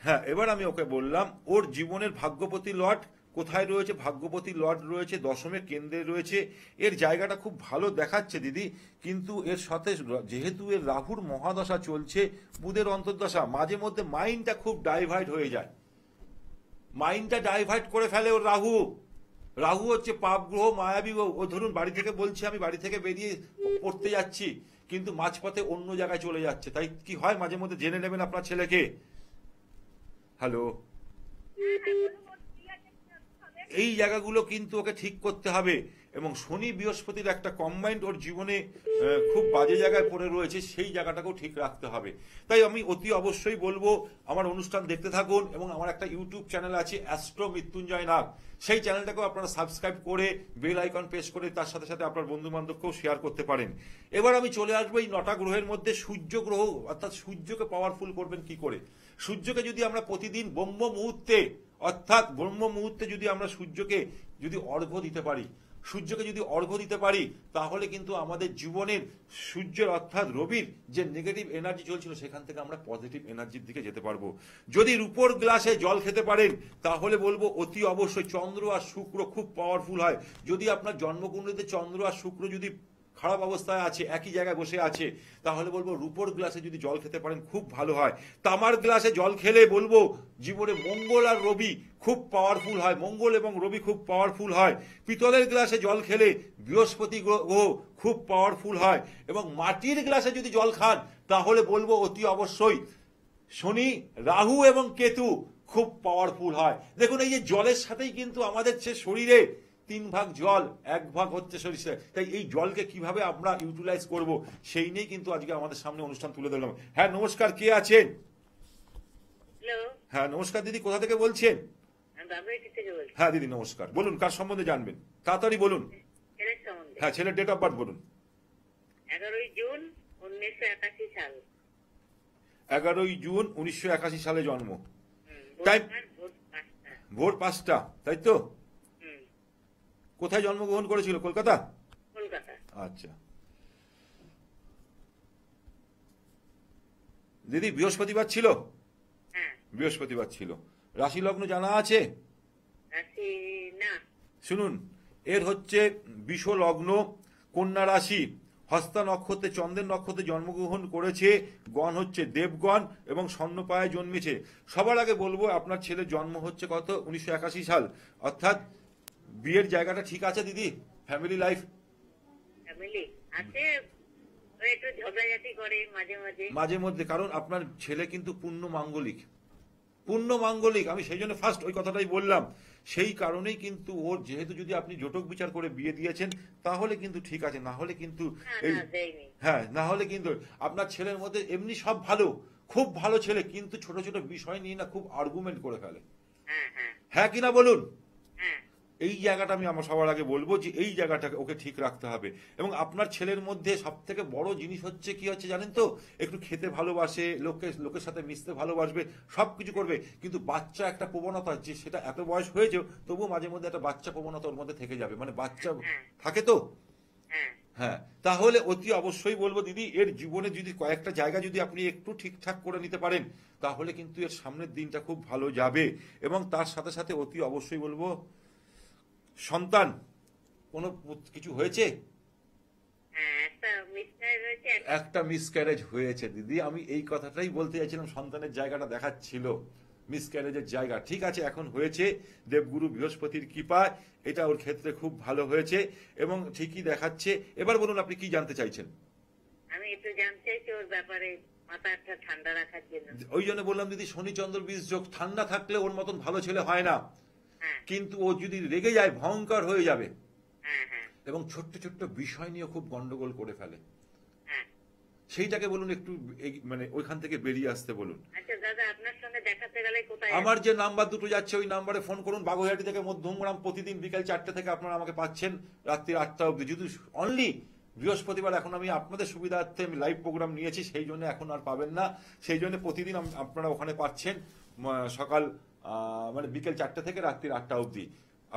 হ্যাঁ, এবার আমি ওকে বললাম ওর জীবনের ভাগ্যপতি লর্ড কোথায় রয়েছে? ভাগ্যপতি লর্ড রয়েছে দশমে, কেন্দ্রে রয়েছে। এর জায়গাটা খুব ভালো দেখাচ্ছে দিদি, কিন্তু এর সাথে যেহেতু এর রাহুর মহাদশা চলছে, বুধের অন্তর্দশা, মাঝে মধ্যে মাইন্ডটা খুব ডাইভার্ট হয়ে যায়, মাইন্ডটা ডাইভার্ট করে ফেলে ওর রাহু। রাহু হচ্ছে পাপ গ্রহ, মায়াবী গ্রহ। ও ধরুন বাড়ি থেকে বলছে আমি বাড়ি থেকে বেরিয়ে পড়তে যাচ্ছি, কিন্তু মাঝপথে অন্য জায়গায় চলে যাচ্ছে। তাই কি হয় মাঝে মধ্যে জেনে নেবেন আপনার ছেলেকে। হ্যালো, এই জায়গাগুলো কিন্তু ওকে ঠিক করতে হবে। এবং শনি বৃহস্পতির একটা কম্বাইন্ড ওর জীবনে খুব বাজে জায়গায় পড়ে রয়েছে, সেই জায়গাটাকেও ঠিক রাখতে হবে। তাই আমি অতি অবশ্যই বলবো আমার অনুষ্ঠান দেখতে থাকুন, এবং আমার একটা ইউটিউব চ্যানেল আছে অ্যাস্ট্রো মৃত্যুঞ্জয় নাগ, সেই চ্যানেলটাকেও আপনারা সাবস্ক্রাইব করে বেল আইকন প্রেস করে তার সাথে সাথে আপনার বন্ধু বান্ধবকেও শেয়ার করতে পারেন। এবার আমি চলে আসবো এই 9টা গ্রহের মধ্যে সূর্য গ্রহ, অর্থাৎ সূর্যকে পাওয়ারফুল করবেন কি করে। সূর্যকে যদি আমরা প্রতিদিন ব্রহ্ম মুহূর্তে, অর্থাৎ ব্রহ্ম মুহূর্তে যদি আমরা সূর্যকে যদি অর্ঘ্য দিতে পারি, সূর্যকে যদি অর্ঘ্য দিতে পারি, তাহলে কিন্তু আমাদের জীবনের সূর্যের অর্থাৎ রবির যে নেগেটিভ এনার্জি চলছিল সেখান থেকে আমরা পজিটিভ এনার্জির দিকে যেতে পারবো। যদি রূপোর গ্লাসে জল খেতে পারেন, তাহলে বলবো অতি অবশ্যই চন্দ্র আর শুক্র খুব পাওয়ারফুল হয়। যদি আপনার জন্মকুণ্ডলিতে চন্দ্র আর শুক্র যদি খারাপ অবস্থায় আছে, একই জায়গায় বসে আছে, তাহলে বলবো রূপোর গ্লাসে যদি জল খেতে পারেন খুব ভালো হয়। তামার গ্লাসে জল খেলে বলবো জীবনে মঙ্গল আর রবি খুব পাওয়ারফুল হয়, মঙ্গল এবং রবি খুব পাওয়ারফুল হয়। পিতলের গ্লাসে জল খেলে বৃহস্পতি গ্রহ খুব পাওয়ারফুল হয়, এবং মাটির গ্লাসে যদি জল খান তাহলে বলবো অতি অবশ্যই শনি, রাহু এবং কেতু খুব পাওয়ারফুল হয়। দেখুন এই যে জলের সাথেই কিন্তু আমাদের সে শরীরে 3 ভাগ জল, 1 ভাগ হচ্ছে সরিষা। তাই এই জলকে কিভাবে আমরা ইউটিলাইজ করব সেই নিয়ে কিন্তু আজকে আমাদের সামনে অনুষ্ঠান তুলে ধরলাম। হ্যাঁ নমস্কার, কে আছেন? হ্যাঁ নমস্কার দিদি, কোথা থেকে বলছেন? হ্যাঁ দিদি নমস্কার, বলুন কার সম্বন্ধে জানবেন, তাড়াতাড়ি বলুন। হ্যাঁ ছেলের ডেট অফ বার্থ বলুন। 11 জুন 1981 সাল। 11 জুন 1981 সালে জন্ম। টাইম ভোর 5টা, তাই তো? কোথায় জন্মগ্রহণ করেছিল? কলকাতা? কলকাতা। আচ্ছা দিদি, বৃহস্পতিবার ছিল? হ্যাঁ। বৃহস্পতিবার ছিল। রাশি লগ্ন জানা আছে? রাশি না। শুনুন, এর হচ্ছে বিষ লগ্ন, কন্যা রাশি, হস্তা নক্ষত্রে চন্দ্রের নক্ষত্রে জন্মগ্রহণ করেছে। গণ হচ্ছে দেবগণ এবং স্বর্ণপায়ে জন্মেছে। সবার আগে বলবো আপনার ছেলের জন্ম হচ্ছে কত? 1981 সাল, অর্থাৎ বিয়ের জায়গাটা ঠিক আছে দিদি? ফ্যামিলি লাইফ ফ্যামিলি আছে, একটু ঝগড়াঝাটি করে মাঝে মাঝে মাঝে মধ্যে, কারণ আপনার ছেলে কিন্তু পূর্ণ মাঙ্গলিক, পূর্ণ মাঙ্গলিক। আমি সেই জন্য ফার্স্ট ওই কথাটাই বললাম। সেই কারণেই কিন্তু ওর যেহেতু যদি আপনি জটক বিচার করে বিয়ে দিয়েছেন তাহলে কিন্তু ঠিক আছে, না হলে কিন্তু এই হ্যাঁ না হলে কিন্তু আপনার ছেলের মধ্যে এমনি সব ভালো, খুব ভালো ছেলে, কিন্তু ছোট ছোট বিষয় নিয়ে না খুব আর্গুমেন্ট করে ফেলে। হ্যাঁ হ্যাঁ হ্যাঁ কিনা বলুন? হ্যাঁ এই জায়গাটা আমি আমার সবার আগে বলবো যে এই জায়গাটাকে ওকে ঠিক রাখতে হবে। এবং আপনার ছেলের মধ্যে সব থেকে বড় জিনিস হচ্ছে কি হচ্ছে জানেন তো, একটু খেতে ভালোবাসে, লোকের সাথে মিশতে ভালোবাসবে, সবকিছু করবে, কিন্তু বাচ্চা একটা প্রবণতা, যে সেটা এত বয়স হয়েছে তবুও মাঝে মধ্যে একটা বাচ্চা প্রবণতা ওর মধ্যে থেকে যাবে, মানে বাচ্চা থাকে তো। হ্যাঁ হ্যাঁ, তাহলে অতি অবশ্যই বলবো দিদি, এর জীবনে যদি কয়েকটা জায়গা যদি আপনি একটু ঠিকঠাক করে নিতে পারেন, তাহলে কিন্তু এর সামনের দিনটা খুব ভালো যাবে। এবং তার সাথে সাথে অতি অবশ্যই বলবো, সন্তান কোনো কিছু হয়েছে? হ্যাঁ, একটা মিসক্যারেজ হয়েছে, একটা মিসক্যারেজ হয়েছে দিদি, আমি এই কথাটাই বলতে চাইছিলাম, সন্তানের জায়গাটা দেখাচ্ছিল মিসক্যারেজের জায়গা। ঠিক আছে, এখন হয়েছে দেবগুরু বৃহস্পতির কৃপায়, এটা ওর ক্ষেত্রে খুব ভালো হয়েছে এবং ঠিকই দেখাচ্ছে। এবার বলুন আপনি কি জানতে চাইছেন? আমি একটু জানতে চাইছি ওর ব্যাপারে, মাথাটা ঠান্ডা রাখার জন্য। ওই জন্য বললাম দিদি, শনি চন্দ্র বীজ যোগ, ঠান্ডা থাকলে ওর মতন ভালো ছেলে হয় না, হ্যাঁ কিন্তু ও যদি রেগে যায় ভয়ঙ্কর হয়ে যাবে হ্যাঁ হ্যাঁ এবং ছোট্ট ছোট্ট বিষয় নিয়ে খুব গন্ডগোল করে ফেলে। হ্যাঁ। সেইটাকে বলুন একটু মানে ওইখান থেকে বেরিয়ে আসতে বলুন। আচ্ছা দাদা, আপনার সঙ্গে দেখাতে গেলে কোথায়? আমার যে নাম্বার দুটো যাচ্ছে ওই নাম্বারে ফোন করুন, বাগুইহাটি থেকে মধ্যমগ্রাম, প্রতিদিন বিকাল 4টে থেকে আপনারা আমাকে পাচ্ছেন রাত্রি 8টা অবধি। যদি অনলি বৃহস্পতিবার এখন আমি আপনাদের সুবিধার্থে আমি লাইভ প্রোগ্রাম নিয়েছি, সেই জন্য এখন আর পাবেন না, সেই জন্য প্রতিদিন আপনারা ওখানে পাচ্ছেন সকাল মানে বিকেল 4টে থেকে রাত্রি 8টা অবধি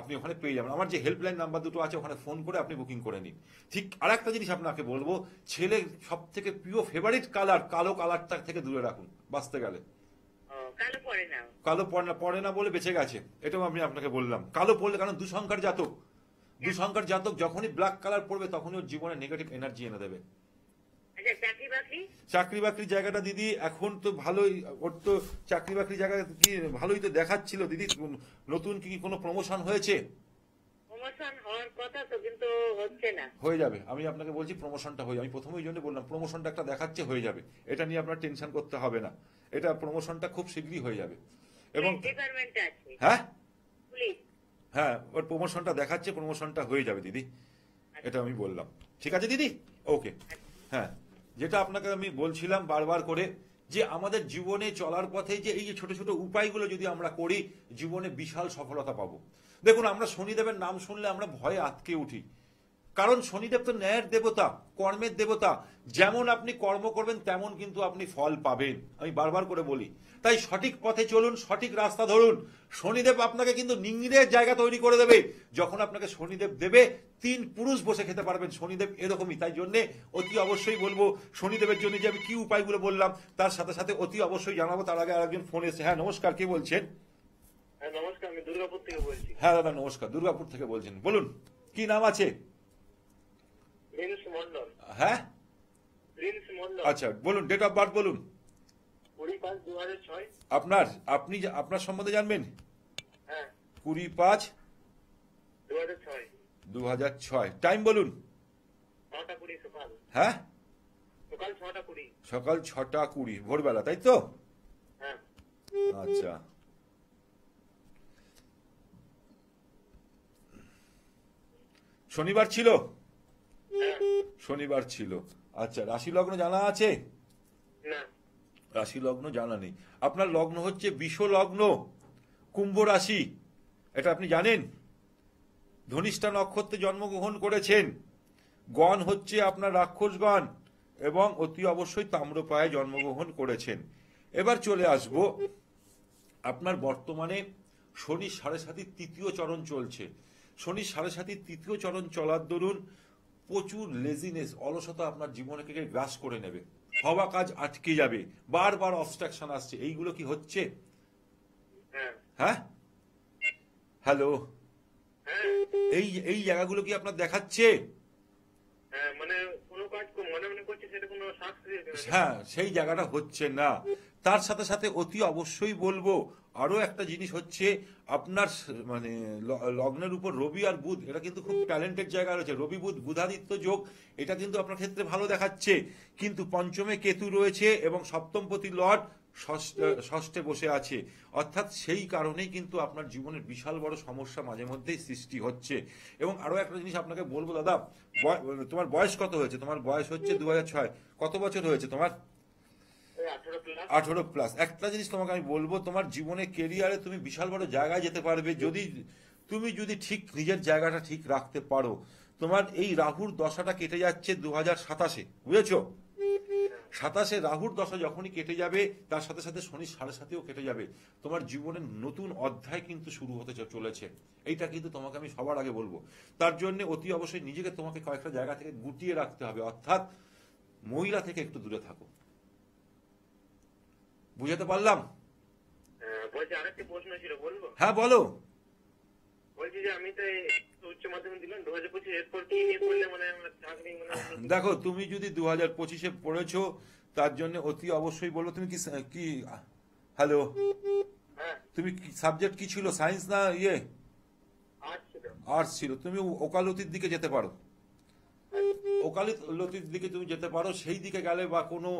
আপনি ওখানে পেয়ে যাবেন। আমার যে হেল্পলাইন নাম্বার দুটো আছে ওখানে ফোন করে আপনি বুকিং করে নিন। ঠিক আর একটা জিনিস আপনাকে বলবো, ছেলের সব থেকে প্রিয় ফেভারিট কালার, কালো কালারটা থেকে দূরে রাখুন বাঁচতে গেলে। ও, কালো পড়ে না? কালো পড়ে না বলে বেঁচে গেছে, এটাও আমি আপনাকে বললাম। কালো পড়লে, কারণ দুঃসংখ্যার জাতক যখনই ব্ল্যাক কালার পড়বে তখনই ওর জীবনে নেগেটিভ এনার্জি এনে দেবে। আচ্ছা, চাকরি বাকরি? চাকরি বাকরির জায়গাটা দিদি এখন তো ভালোই, ওর তো চাকরি বাকরির জায়গা কি ভালোই তো দেখাচ্ছিল দিদি। নতুন কি কোনো প্রমোশন হয়েছে? প্রমোশন হওয়ার কথা তো, কিন্তু হচ্ছে না। হয়ে যাবে, আমি আপনাকে বলছি প্রমোশনটা হয়ে যাবে। আমি প্রথমে ওই জন্য বললাম প্রমোশনটা একটা দেখাচ্ছে, হয়ে যাবে, এটা নিয়ে আপনার টেনশন করতে হবে না, এটা প্রমোশনটা খুব শীঘ্রই হয়ে যাবে। এবং ডিপার্টমেন্টে আছে। হ্যাঁ পুলিশ। হ্যাঁ, ওর প্রমোশনটা দেখাচ্ছে, প্রমোশনটা হয়ে যাবে দিদি, এটা আমি বললাম। ঠিক আছে দিদি, ওকে। হ্যাঁ, যেটা আপনাকে আমি বলছিলাম বারবার করে, যে আমাদের জীবনে চলার পথে যে এই যে ছোট ছোট উপায়গুলো যদি আমরা করি, জীবনে বিশাল সফলতা পাবো। দেখুন, আমরা শনিদেবের নাম শুনলে আমরা ভয়ে আটকে উঠি, কারণ শনিদেব তো ন্যায়ের দেবতা, কর্মের দেবতা। যেমন আপনি কর্ম করবেন তেমন কিন্তু আপনি ফল পাবেন, আমি বারবার করে বলি। তাই সঠিক পথে চলুন, সঠিক রাস্তা ধরুন। শনিদেব আপনাকে কিন্তু নিংড়ের জায়গা তৈরি করে দেবে। যখন আপনাকে শনিদেব দেবে, 3 পুরুষ বসে খেতে পারবেন, শনিদেব এরকমই। তাই জন্য অতি অবশ্যই বলবো, শনিদেবের জন্য যে আমি কি উপায়গুলো বললাম তার সাথে সাথে অতি অবশ্যই জানাবো। তার আগে আরেকজন ফোন এসে। হ্যাঁ নমস্কার, কে বলছেন? হ্যাঁ নমস্কার, আমি দুর্গাপুর থেকে বলছি। হ্যাঁ দাদা নমস্কার, দুর্গাপুর থেকে বলছেন, বলুন কি নাম আছে? প্রিন্স মন্ডল। হ্যাঁ প্রিন্স মন্ডল। আচ্ছা বলুন, ডেট অফ বার্থ বলুন। 20/5/2006। আপনার সম্বন্ধে জানবেন? হ্যাঁ 20/5/2006। 2006। টাইম বলুন। 6টা 20 সকাল। হ্যাঁ, সকাল 6টা 20। সকাল 6টা 20 ভোরবেলা, তাই তো? হ্যাঁ আচ্ছা, শনিবার ছিল? হ্যাঁ। শনিবার ছিল। আচ্ছা, রাশি লগ্ন জানা আছে? না। রাশি লগ্ন জানা নেই। আপনার লগ্ন হচ্ছে বিষ লগ্ন, কুম্ভ রাশি, এটা আপনি জানেন? ধনিষ্ঠা নক্ষত্রে জন্মগ্রহণ করেছেন। গণ হচ্ছে আপনার রাক্ষসগণ এবং অতি অবশ্যই তাম্রপায়ে জন্মগ্রহণ করেছেন। এবার চলে আসব, আপনার বর্তমানে শনি 7.5 তৃতীয় চরণ চলছে। শনি 7.5 তৃতীয় চরণ চলার দরুন প্রচুর লেজিনেস, অলসতা আপনার জীবনকে গ্রাস করে নেবে, হওয়া কাজ আটকে যাবে, বারবার অবস্ট্রাকশন আসছে। এইগুলো কি হচ্ছে? হ্যাঁ হ্যাঁ, হ্যালো, হ্যাঁ এই জায়গাগুলো কি আপনার দেখাচ্ছে? হ্যাঁ, মানে কোনো কাজ মনে মনে করছে, সেটা কোনো সাকসেস। হ্যাঁ, সেই জায়গাটা হচ্ছে না। তার সাথে সাথে অতি অবশ্যই বলবো আরো একটা জিনিস হচ্ছে, আপনার মানে লগ্নের উপর রবি আর বুধ, এটা কিন্তু খুব ট্যালেন্টেড জায়গা রয়েছে। রবি বুধ বুধাদিত্য যোগ, এটা কিন্তু আপনার ক্ষেত্রে ভালো দেখাচ্ছে। কিন্তু পঞ্চমে কেতু রয়েছে এবং সপ্তমপতি লর্ড ষষ্ঠে বসে আছে, অর্থাৎ সেই কারণেই কিন্তু আপনার জীবনের বিশাল বড় সমস্যা মাঝে মধ্যেই সৃষ্টি হচ্ছে। এবং আরো একটা জিনিস আপনাকে বলবো দাদা, তোমার বয়স কত হয়েছে? তোমার বয়স হচ্ছে 2006। কত বছর হয়েছে তোমার? 18+। 18+। একটা জিনিস তোমাকে আমি বলবো, তোমার জীবনে কেরিয়ারে তুমি বিশাল বড় জায়গায় যেতে পারবে যদি তুমি ঠিক নিজের জায়গাটা ঠিক রাখতে পারো। তোমার এই রাহুর দশাটা কেটে যাচ্ছে 2027-এ, বুঝেছো? 27-এ রাহুর দশা যখনই কেটে যাবে, তার সাথে সাথে শনি 7.5-এও কেটে যাবে। তোমার জীবনের নতুন অধ্যায় কিন্তু শুরু হতে চলেছে। এইটা কিন্তু তোমাকে আমি সবার আগে বলবো। তার জন্য অতি অবশ্যই নিজেকে তোমাকে কয়েকটা জায়গা থেকে গুটিয়ে রাখতে হবে, অর্থাৎ মহিলা থেকে একটু দূরে থাকো। বুঝাতে পারলাম? বলছি আরেকটা প্রশ্ন ছিল, বলবো? হ্যাঁ বলো। বলছি যে আমি তো উচ্চ মাধ্যমিক দিলাম 2025, এরপর কি নিয়ে করলে মানে আমার চাকরি মানে দেখো, তুমি যদি 2025-এ পড়েছো, তার জন্য অতি অবশ্যই বলবো তুমি কি হ্যালো, হ্যাঁ তুমি সাবজেক্ট কি ছিল, সায়েন্স না ইয়ে আর্টস ছিল। আর্টস ছিল? তুমি ওকালতির দিকে যেতে পারো। ওকালতির দিকে তুমি যেতে পারো, সেই দিকে গেলে বা কোনো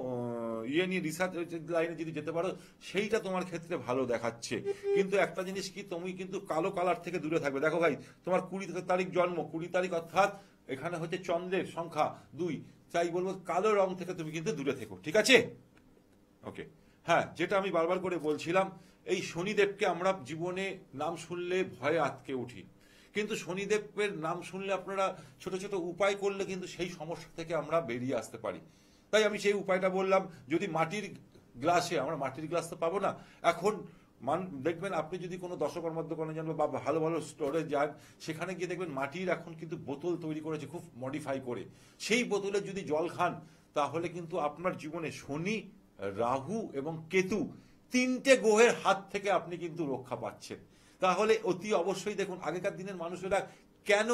ইয়ে নিয়ে রিসার্চ লাইনে যদি যেতে পারো, সেইটা তোমার ক্ষেত্রে ভালো দেখাচ্ছে। কিন্তু একটা জিনিস কি, তুমি কিন্তু কালো কালার থেকে দূরে থাকবে। দেখো ভাই, তোমার 20 তারিখ জন্ম, 20 তারিখ অর্থাৎ এখানে হচ্ছে চন্দ্রের সংখ্যা 2, তাই বলবো কালো রং থেকে তুমি কিন্তু দূরে থেকো, ঠিক আছে? ওকে। হ্যাঁ, যেটা আমি বারবার করে বলছিলাম, এই শনিদেবকে আমরা জীবনে নাম শুনলে ভয়ে আটকে উঠি, কিন্তু শনিদেবের নাম শুনলে আপনারা ছোট ছোট উপায় করলে কিন্তু সেই সমস্যা থেকে আমরা বেরিয়ে আসতে পারি। তাই আমি সেই উপায়টা বললাম। যদি মাটির গ্লাসে, আমরা মাটির গ্লাস তো পাবো না এখন, দেখবেন আপনি যদি কোনো দশকর্মার দোকানে যান বা ভালো ভালো স্টোরে যান, সেখানে গিয়ে দেখবেন মাটির এখন কিন্তু বোতল তৈরি করেছে খুব মডিফাই করে। সেই বোতলে যদি জল খান, তাহলে কিন্তু আপনার জীবনে শনি, রাহু এবং কেতু 3টে গ্রহের হাত থেকে আপনি কিন্তু রক্ষা পাচ্ছেন। তাহলে অতি অবশ্যই দেখুন, আগেকার দিনের মানুষেরা কেন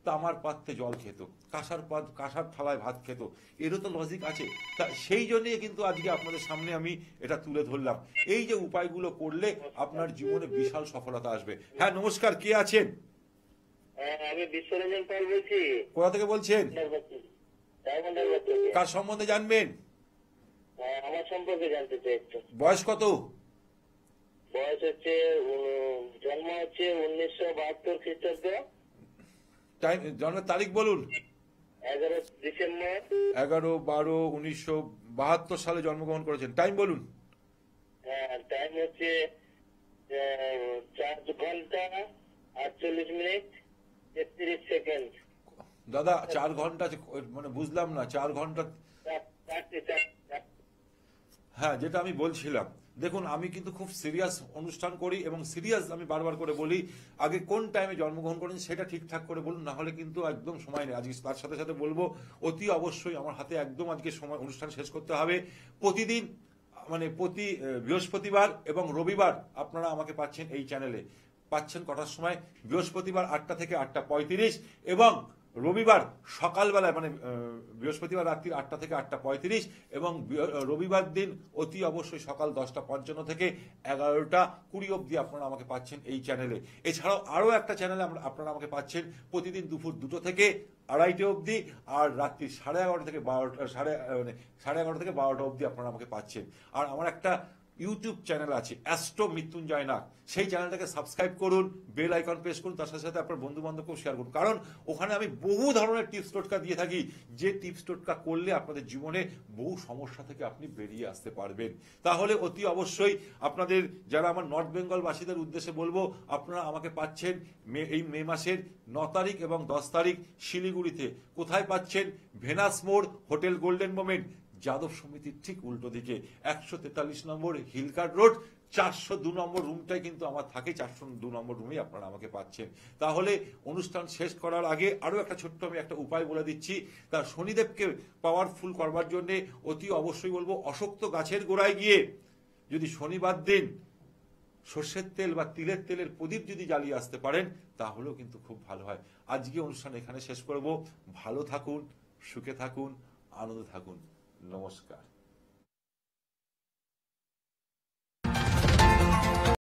তামার পাত্রে জল খেত, কাঁসার থালায় ভাত খেত, এরও তো লজিক আছে। তা সেই জন্যই কিন্তু আজকে আপনাদের সামনে আমি এটা তুলে ধরলাম। এই যে উপায়গুলো করলে আপনার জীবনে বিশাল সফলতা আসবে। হ্যাঁ নমস্কার, কে আছেন? আমি বিশ্বরঞ্জন পাল বলছি। কোথা থেকে বলছেন? কার সম্বন্ধে জানবেন? আমার সম্পর্কে জানতে চাই একটু। বয়স কত? বয়স হচ্ছে জন্ম হচ্ছে 1972 খ্রিস্টাব্দ, টাইম, জন্মের তারিখ বলুন। 11 ডিসেম্বর। 11-12-1972 সালে জন্মগ্রহণ করেছেন। টাইম বলুন। টাইম হচ্ছে 4 ঘন্টা 48 মিনিট 33 সেকেন্ড। দাদা 4 ঘন্টা মানে বুঝলাম না, 4 ঘন্টা। হ্যাঁ, যেটা আমি বলছিলাম, দেখুন আমি কিন্তু খুব সিরিয়াস অনুষ্ঠান করি এবং সিরিয়াস আমি বারবার করে বলি, আগে কোন টাইমে জন্মগ্রহণ করেন সেটা ঠিকঠাক করে বলুন, না হলে কিন্তু একদম সময় নেই। আজকে তার সাথে সাথে বলবো অতি অবশ্যই আমার হাতে একদম আজকে সময়, অনুষ্ঠান শেষ করতে হবে। প্রতিদিন মানে প্রতি বৃহস্পতিবার এবং রবিবার আপনারা আমাকে পাচ্ছেন এই চ্যানেলে। পাচ্ছেন কটার সময়? বৃহস্পতিবার 8টা থেকে 8টা 35 এবং রবিবার সকালবেলায় মানে বৃহস্পতিবার রাত্রি 8টা থেকে 8টা 35 এবং রবিবার দিন অতি অবশ্যই সকাল 10টা 55 থেকে 11টা 20 অবধি আপনারা আমাকে পাচ্ছেন এই চ্যানেলে। এছাড়াও আরও একটা চ্যানেলে আপনারা আমাকে পাচ্ছেন প্রতিদিন দুপুর 2টো থেকে 2:30 অবধি, আর রাত্রি 11:30 থেকে 12টা 11:30 থেকে 12টা অবধি আপনারা আমাকে পাচ্ছেন। আর আমার একটা ইউটিউব চ্যানেল আছে অ্যাস্ট্রো মৃত্যুঞ্জয় নাগ, সেই চ্যানেলটাকে সাবস্ক্রাইব করুন, বেল আইকন প্রেস করুন, তার সাথে সাথে আপনার বন্ধু বান্ধবকেও শেয়ার করুন, কারণ ওখানে আমি বহু ধরনের টিপস টোটকা দিয়ে থাকি, যে টিপস টোটকা করলে আপনাদের জীবনে বহু সমস্যা থেকে আপনি বেরিয়ে আসতে পারবেন। তাহলে অতি অবশ্যই আপনাদের যারা আমার নর্থ বেঙ্গল বাসীদের উদ্দেশ্যে বলবো, আপনারা আমাকে পাচ্ছেন এই মে মাসের 9 তারিখ এবং 10 তারিখ শিলিগুড়িতে। কোথায় পাচ্ছেন? ভেনাস মোড়, হোটেল গোল্ডেন মোমেন্ট, যাদব সমিতির ঠিক উল্টো দিকে, 143 নম্বর হিলকার্ট রোড, 402 নম্বর রুমটাই কিন্তু আমার থাকে। 402 নম্বর রুমেই আপনারা আমাকে পাচ্ছেন। তাহলে অনুষ্ঠান শেষ করার আগে আরো একটা ছোট্ট আমি একটা উপায় বলে দিচ্ছি। তার শনিদেবকে পাওয়ারফুল করবার জন্য অতি অবশ্যই বলবো, অশক্ত গাছের গোড়ায় গিয়ে যদি শনিবার দিন সর্ষের তেল বা তিলের তেলের প্রদীপ যদি জ্বালিয়ে আসতে পারেন, তাহলেও কিন্তু খুব ভালো হয়। আজকে অনুষ্ঠান এখানে শেষ করব। ভালো থাকুন, সুখে থাকুন, আনন্দে থাকুন। নমস্কার।